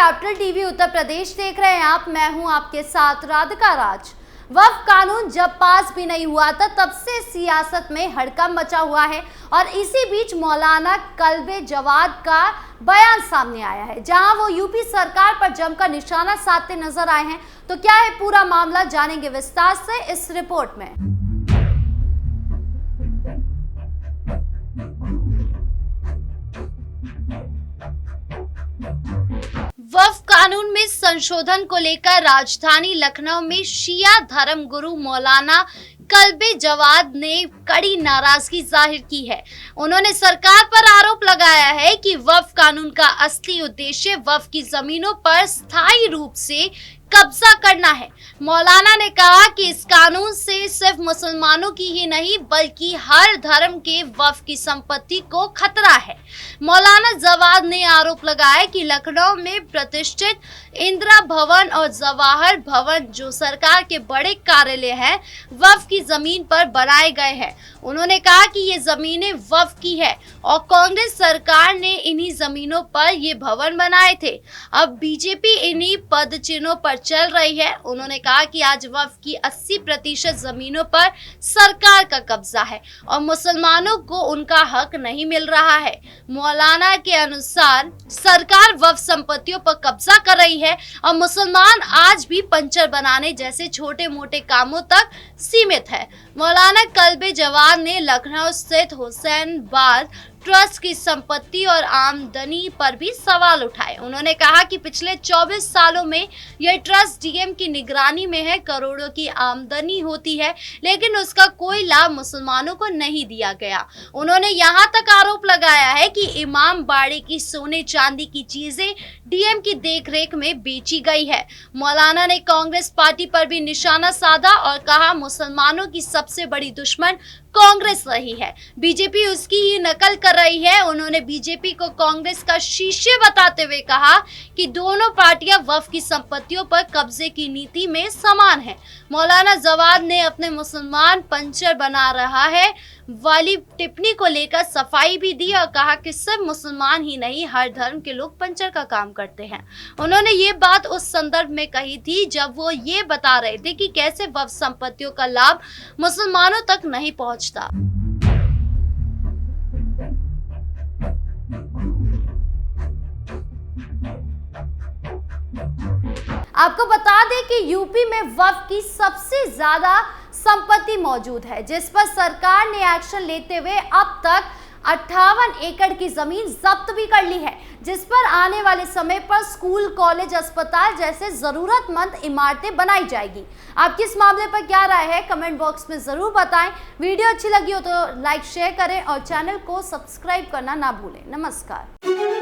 Capital TV Uttar Pradesh देख रहे हैं आप। मैं हूं आपके साथ राधिका राज। वक्फ कानून जब पास भी नहीं हुआ था तब से सियासत में हड़कंप मचा हुआ है और इसी बीच मौलाना कल्बे जवाद का बयान सामने आया है, जहां वो यूपी सरकार पर जमकर निशाना साधते नजर आए हैं। तो क्या है पूरा मामला, जानेंगे विस्तार से इस रिपोर्ट में। वक्फ कानून में संशोधन को लेकर राजधानी लखनऊ में शिया धर्म गुरु मौलाना कल्बे जवाद ने कड़ी नाराजगी जाहिर की है। उन्होंने सरकार पर आरोप लगाया है कि वक्फ कानून का असली उद्देश्य वक्फ की जमीनों पर स्थायी रूप से कब्जा करना है। मौलाना ने कहा कि इस कानून से सिर्फ मुसलमानों की ही नहीं बल्कि हर धर्म के वक्फ की संपत्ति को खतरा है। मौलाना जवाद ने आरोप लगाया कि लखनऊ में प्रतिष्ठित इंदिरा भवन और जवाहर भवन जो सरकार के बड़े कार्यालय हैं, वक्फ की जमीन पर बनाए गए हैं। उन्होंने कहा कि ये जमीनें वक्फ की है और कांग्रेस सरकार ने इन्हीं जमीनों पर ये भवन बनाए थे। अब बीजेपी इन्हीं पद चिन्हों पर चल रही है। उन्होंने कहा कि आज वक्फ की 80% जमीनों पर सरकार का कब्जा है और मुसलमानों को उनका हक नहीं मिल रहा है। मौलाना के अनुसार सरकार वक्फ संपत्तियों पर कब्जा कर रही है और मुसलमान आज भी पंचर बनाने जैसे छोटे मोटे कामों तक सीमित है। मौलाना कल्बे जवाद ने लखनऊ स्थित हुसैन बाग ट्रस्ट की संपत्ति और आमदनी पर भी सवाल उठाए। उन्होंने कहा कि पिछले 24 सालों में यह ट्रस्ट डीएम की निगरानी में है, करोड़ों की आमदनी होती है, लेकिन उसका कोई लाभ मुसलमानों को नहीं दिया गया। उन्होंने यहाँ तक आरोप लगाया है कि इमाम बाड़े की सोने चांदी की चीजें डीएम की देखरेख में बेची गई है। मौलाना ने कांग्रेस पार्टी पर भी निशाना साधा और कहा मुसलमानों की सबसे बड़ी दुश्मन कांग्रेस रही है, बीजेपी उसकी ही नकल कर रही है। उन्होंने बीजेपी को कांग्रेस का शिष्य बताते हुए कहा कि दोनों पार्टियां वक्फ की संपत्तियों पर कब्जे की नीति में समान हैं। मौलाना जवाद ने अपने मुसलमान पंचर बना रहा है वाली टिप्पणी को लेकर सफाई भी दी और कहा कि सिर्फ मुसलमान ही नहीं हर धर्म के लोग पंचर का काम करते हैं। उन्होंने ये बात उस संदर्भ में कही थी जब वो ये बता रहे थे कि कैसे वक्फ संपत्तियों का लाभ मुसलमानों तक नहीं पहुंचता। आपको बता दें कि यूपी में वक्फ की सबसे ज्यादा संपत्ति मौजूद है, जिस पर सरकार ने एक्शन लेते हुए अब तक 58 एकड़ की जमीन जब्त भी कर ली है, जिस पर आने वाले समय पर स्कूल, कॉलेज, अस्पताल जैसे जरूरतमंद इमारतें बनाई जाएगी। आपकी इस मामले पर क्या राय है, कमेंट बॉक्स में जरूर बताएं। वीडियो अच्छी लगी हो तो लाइक शेयर करें और चैनल को सब्सक्राइब करना ना भूलें। नमस्कार।